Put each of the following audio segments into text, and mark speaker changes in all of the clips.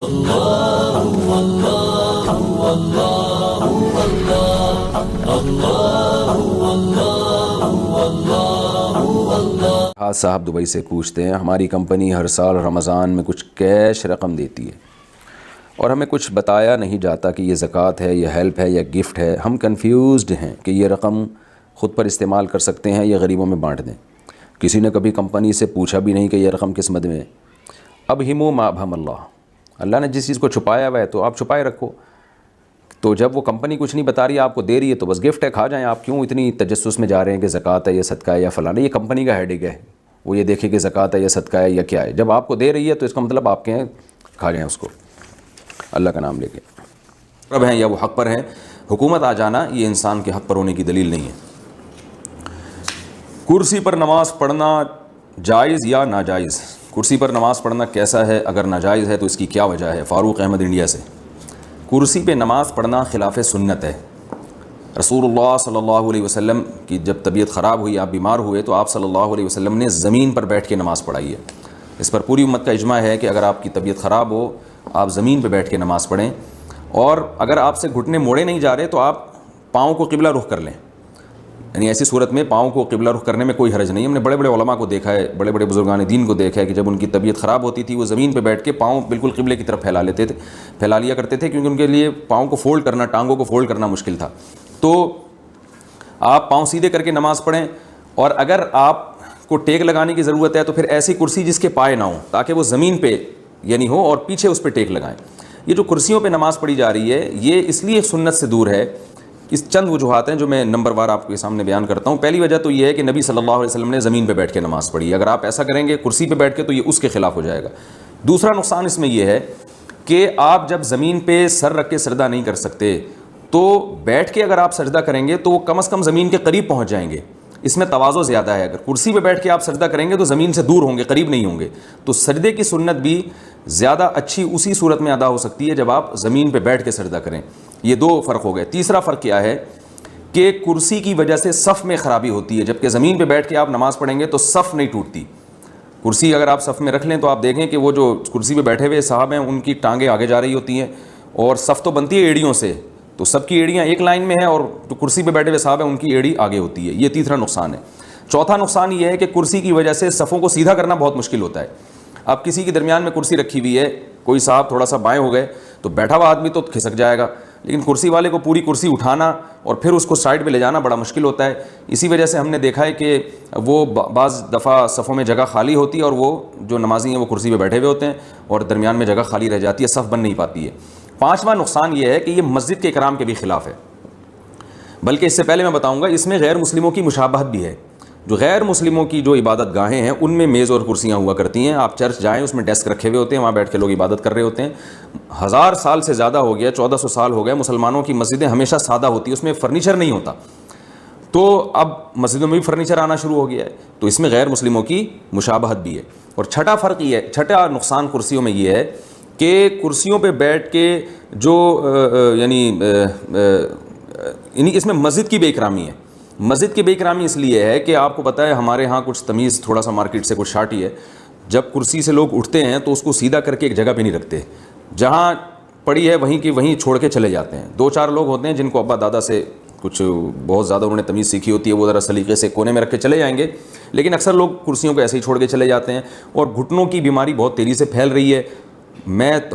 Speaker 1: حاج صاحب دبئی سے پوچھتے ہیں، ہماری کمپنی ہر سال رمضان میں کچھ کیش رقم دیتی ہے اور ہمیں کچھ بتایا نہیں جاتا کہ یہ زکوٰۃ ہے، یہ ہیلپ ہے یا گفٹ ہے۔ ہم کنفیوزڈ ہیں کہ یہ رقم خود پر استعمال کر سکتے ہیں یا غریبوں میں بانٹ دیں۔ کسی نے کبھی کمپنی سے پوچھا بھی نہیں کہ یہ رقم کس مد میں ہے۔ اب ہمو ما ابہم اللہ نے جس چیز کو چھپایا ہوا ہے تو آپ چھپائے رکھو۔ تو جب وہ کمپنی کچھ نہیں بتا رہی ہے، آپ کو دے رہی ہے، تو بس گفٹ ہے، کھا جائیں۔ آپ کیوں اتنی تجسس میں جا رہے ہیں کہ زکوٰۃ ہے یا صدقہ ہے یا فلانا؟ یہ کمپنی کا ہیڈک ہے، وہ یہ دیکھے کہ زکوٰۃ ہے یا صدقہ ہے یا کیا ہے۔ جب آپ کو دے رہی ہے تو اس کا مطلب آپ کے ہیں، کھا جائیں اس کو اللہ کا نام لے کے۔ رب ہیں یا وہ حق پر ہیں۔ حکومت آ جانا یہ انسان کے حق پر ہونے کی دلیل نہیں ہے۔ کرسی پر نماز پڑھنا جائز یا ناجائز؟ کرسی پر نماز پڑھنا کیسا ہے؟ اگر ناجائز ہے تو اس کی کیا وجہ ہے؟ فاروق احمد انڈیا سے۔ کرسی پہ نماز پڑھنا خلاف سنت ہے۔ رسول اللہ صلی اللہ علیہ وسلم کی جب طبیعت خراب ہوئی، آپ بیمار ہوئے، تو آپ صلی اللہ علیہ وسلم نے زمین پر بیٹھ کے نماز پڑھائی ہے۔ اس پر پوری امت کا اجماع ہے کہ اگر آپ کی طبیعت خراب ہو، آپ زمین پہ بیٹھ کے نماز پڑھیں، اور اگر آپ سے گھٹنے موڑے نہیں جا رہے تو آپ پاؤں کو قبلہ رخ کر لیں۔ یعنی ایسی صورت میں پاؤں کو قبلہ رخ کرنے میں کوئی حرج نہیں۔ ہم نے بڑے بڑے علماء کو دیکھا ہے، بڑے بڑے بزرگان دین کو دیکھا ہے کہ جب ان کی طبیعت خراب ہوتی تھی، وہ زمین پہ بیٹھ کے پاؤں بالکل قبلے کی طرف پھیلا لیا کرتے تھے، کیونکہ ان کے لیے پاؤں کو فولڈ کرنا، ٹانگوں کو فولڈ کرنا مشکل تھا۔ تو آپ پاؤں سیدھے کر کے نماز پڑھیں، اور اگر آپ کو ٹیک لگانے کی ضرورت ہے تو پھر ایسی کرسی جس کے پائے نہ ہوں، تاکہ وہ زمین پہ یعنی ہو، اور پیچھے اس پہ ٹیک لگائیں۔ یہ جو کرسیوں پہ نماز پڑھی جا رہی ہے، یہ اس لیے سنت سے دور ہے۔ اس چند وجوہات ہیں جو میں نمبر وار آپ کے سامنے بیان کرتا ہوں۔ پہلی وجہ تو یہ ہے کہ نبی صلی اللہ علیہ وسلم نے زمین پہ بیٹھ کے نماز پڑھی ہے۔ اگر آپ ایسا کریں گے کرسی پہ بیٹھ کے تو یہ اس کے خلاف ہو جائے گا۔ دوسرا نقصان اس میں یہ ہے کہ آپ جب زمین پہ سر رکھ کے سجدہ نہیں کر سکتے، تو بیٹھ کے اگر آپ سجدہ کریں گے تو وہ کم از کم زمین کے قریب پہنچ جائیں گے۔ اس میں تواضع زیادہ ہے۔ اگر کرسی پہ بیٹھ کے آپ سجدہ کریں گے تو زمین سے دور ہوں گے، قریب نہیں ہوں گے۔ تو سجدے کی سنت بھی زیادہ اچھی اسی صورت میں ادا ہو سکتی ہے جب آپ زمین پہ بیٹھ کے سجدہ کریں۔ یہ دو فرق ہو گئے۔ تیسرا فرق کیا ہے کہ کرسی کی وجہ سے صف میں خرابی ہوتی ہے، جبکہ زمین پہ بیٹھ کے آپ نماز پڑھیں گے تو صف نہیں ٹوٹتی۔ کرسی اگر آپ صف میں رکھ لیں تو آپ دیکھیں کہ وہ جو کرسی پہ بیٹھے ہوئے صاحب ہیں، ان کی ٹانگیں آگے جا رہی ہوتی ہیں، اور صف تو بنتی ہے ایڑیوں سے، تو سب کی ایڑیاں ایک لائن میں ہیں، اور جو کرسی پہ بیٹھے ہوئے صاحب ہیں ان کی ایڑی آگے ہوتی ہے۔ یہ تیسرا نقصان ہے۔ چوتھا نقصان یہ ہے کہ کرسی کی وجہ سے صفوں کو سیدھا کرنا بہت مشکل ہوتا ہے۔ اب کسی کے درمیان میں کرسی رکھی ہوئی ہے، کوئی صاحب تھوڑا سا بائیں ہو گئے تو بیٹھا ہوا آدمی تو کھسک جائے گا، لیکن کرسی والے کو پوری کرسی اٹھانا اور پھر اس کو سائڈ پہ لے جانا بڑا مشکل ہوتا ہے۔ اسی وجہ سے ہم نے دیکھا ہے کہ وہ بعض دفعہ صفوں میں جگہ خالی ہوتی ہے، اور وہ جو نمازی ہیں وہ کرسی پہ بیٹھے ہوئے ہوتے ہیں اور درمیان میں جگہ خالی رہ جاتی ہے، صف بن نہیں پاتی ہے۔ پانچواں نقصان یہ ہے کہ یہ مسجد کے اکرام کے بھی خلاف ہے۔ بلکہ اس سے پہلے میں بتاؤں گا، اس میں غیر مسلموں کی مشابہت بھی ہے۔ جو غیر مسلموں کی جو عبادت گاہیں ہیں ان میں میز اور کرسیاں ہوا کرتی ہیں۔ آپ چرچ جائیں، اس میں ڈیسک رکھے ہوئے ہوتے ہیں، وہاں بیٹھ کے لوگ عبادت کر رہے ہوتے ہیں۔ 1000 سال سے زیادہ ہو گیا، 1400 سال ہو گئے، مسلمانوں کی مسجدیں ہمیشہ سادہ ہوتی ہیں، اس میں فرنیچر نہیں ہوتا۔ تو اب مسجدوں میں بھی فرنیچر آنا شروع ہو گیا ہے، تو اس میں غیر مسلموں کی مشابہت بھی ہے۔ اور چھٹا فرق یہ ہے، چھٹا نقصان کرسیوں میں یہ ہے کہ کرسیوں پہ بیٹھ کے جو یعنی اس میں مسجد کی بے اکرامی ہے۔ مسجد کی بے اکرامی اس لیے ہے کہ آپ کو پتہ ہے ہمارے ہاں کچھ تمیز تھوڑا سا مارکیٹ سے کچھ شارٹی ہے۔ جب کرسی سے لوگ اٹھتے ہیں تو اس کو سیدھا کر کے ایک جگہ پہ نہیں رکھتے، جہاں پڑی ہے وہیں کی وہیں چھوڑ کے چلے جاتے ہیں۔ 2-4 لوگ ہوتے ہیں جن کو ابا دادا سے کچھ بہت زیادہ انہوں نے تمیز سیکھی ہوتی ہے، وہ ذرا سلیقے سے کونے میں رکھ کے چلے جائیں گے، لیکن اکثر لوگ کرسیوں کو ایسے ہی چھوڑ کے چلے جاتے ہیں۔ اور گھٹنوں کی بیماری بہت تیزی سے پھیل رہی ہے۔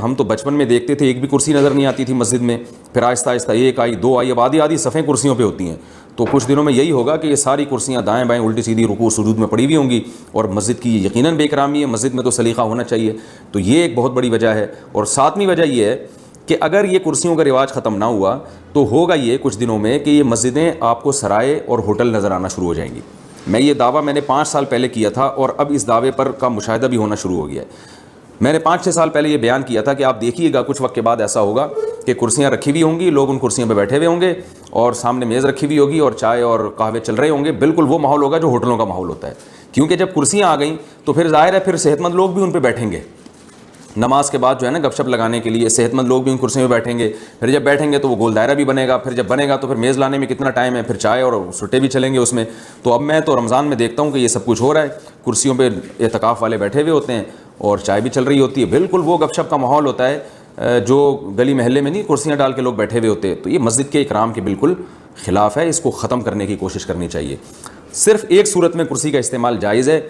Speaker 1: ہم تو بچپن میں دیکھتے تھے ایک بھی کرسی نظر نہیں آتی تھی مسجد میں، پھر آہستہ آہستہ 1 آئی، 2 آئی، اب آدھی صفیں کرسیوں پہ ہوتی ہیں۔ تو کچھ دنوں میں یہی ہوگا کہ یہ ساری کرسیاں دائیں بائیں الٹی سیدھی رکوع سجود میں پڑی ہوئی ہوں گی، اور مسجد کی یقیناً بے اکرامی ہے۔ مسجد میں تو سلیقہ ہونا چاہیے، تو یہ ایک بہت بڑی وجہ ہے۔ اور 7ویں وجہ یہ ہے کہ اگر یہ کرسیوں کا رواج ختم نہ ہوا تو ہوگا یہ کچھ دنوں میں کہ یہ مسجدیں آپ کو سرائے اور ہوٹل نظر آنا شروع ہو جائیں گی۔ یہ دعویٰ میں نے 5 سال پہلے کیا تھا، اور اب اس دعوے پر کا مشاہدہ بھی ہونا شروع ہو گیا ہے۔ میں نے 5-6 سال پہلے یہ بیان کیا تھا کہ آپ دیکھیے گا کچھ وقت کے بعد ایسا ہوگا کہ کرسیاں رکھی ہوئی ہوں گی، لوگ ان کرسیوں پہ بیٹھے ہوئے ہوں گے، اور سامنے میز رکھی ہوئی ہوگی اور چائے اور قہوے چل رہے ہوں گے۔ بالکل وہ ماحول ہوگا جو ہوٹلوں کا ماحول ہوتا ہے، کیونکہ جب کرسیاں آ گئیں تو پھر ظاہر ہے پھر صحت مند لوگ بھی ان پہ بیٹھیں گے۔ نماز کے بعد جو ہے نا گپ شپ لگانے کے لیے صحت مند لوگ بھی ان کرسیوں پہ بیٹھیں گے۔ پھر جب بیٹھیں گے تو وہ گول دائرہ بھی بنے گا، پھر جب بنے گا تو پھر میز لانے میں کتنا ٹائم ہے، پھر چائے اور سٹے بھی چلیں گے اس میں۔ تو اب میں تو رمضان میں دیکھتا ہوں کہ یہ سب کچھ ہو رہا ہے، کرسیوں پہ اعتکاف والے بیٹھے ہوئے ہوتے ہیں اور چائے بھی چل رہی ہوتی ہے۔ بالکل وہ گپ شپ کا ماحول ہوتا ہے جو گلی محلے میں نہیں کرسیاں ڈال کے لوگ بیٹھے ہوئے ہوتے، تو یہ مسجد کے اکرام کے بالکل خلاف ہے، اس کو ختم کرنے کی کوشش کرنی چاہیے۔ صرف ایک صورت میں کرسی کا استعمال جائز ہے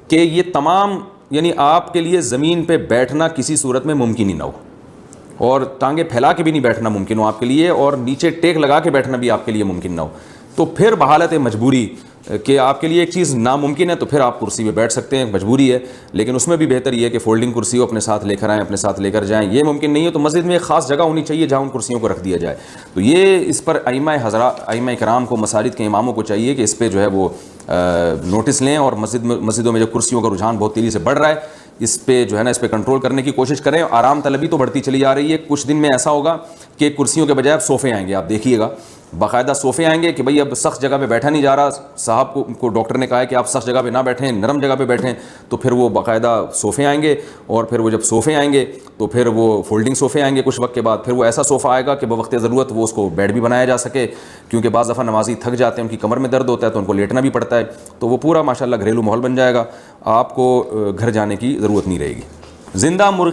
Speaker 1: کہ یہ تمام یعنی آپ کے لیے زمین پہ بیٹھنا کسی صورت میں ممکن ہی نہ ہو، اور ٹانگیں پھیلا کے بھی نہیں بیٹھنا ممکن ہو آپ کے لیے، اور نیچے ٹیک لگا کے بیٹھنا بھی آپ کے لیے ممکن نہ ہو، تو پھر بحالت مجبوری کہ آپ کے لیے ایک چیز ناممکن ہے تو پھر آپ کرسی پہ بیٹھ سکتے ہیں، مجبوری ہے، لیکن اس میں بھی بہتر یہ ہے کہ فولڈنگ کرسی ہو، اپنے ساتھ لے کر آئیں، اپنے ساتھ لے کر جائیں۔ یہ ممکن نہیں ہے تو مسجد میں ایک خاص جگہ ہونی چاہیے جہاں ان کرسیوں کو رکھ دیا جائے۔ تو یہ اس پر ائمہ کرام کو، مساجد کے اماموں کو چاہیے کہ اس پہ جو ہے وہ نوٹس لیں، اور مسجدوں میں جو کرسیوں کا رجحان بہت تیزی سے بڑھ رہا ہے، اس پہ جو ہے نا اس پہ کنٹرول کرنے کی کوشش کریں۔ آرام طلبی تو بڑھتی چلی جا رہی ہے، کچھ دن میں ایسا ہوگا کہ کرسیوں کے بجائے اب صوفے آئیں گے، آپ دیکھیے گا، باقاعدہ صوفے آئیں گے کہ بھئی اب سخت جگہ پہ بیٹھا نہیں جا رہا، صاحب کو ڈاکٹر نے کہا ہے کہ آپ سخت جگہ پہ نہ بیٹھیں، نرم جگہ پہ بیٹھیں، تو پھر وہ باقاعدہ صوفے آئیں گے، اور پھر وہ جب صوفے آئیں گے تو پھر وہ فولڈنگ صوفے آئیں گے کچھ وقت کے بعد، پھر وہ ایسا صوفہ آئے گا کہ بوقت ضرورت وہ اس کو بیڈ بھی بنایا جا سکے، کیونکہ بعض دفعہ نمازی تھک جاتے ہیں، ان کی کمر میں درد ہوتا ہے تو ان کو لیٹنا بھی پڑتا ہے، تو وہ پورا ماشاءاللہ گھریلو ماحول بن جائے گا، آپ کو گھر جانے کی ضرورت نہیں رہے گی۔ زندہ مرغی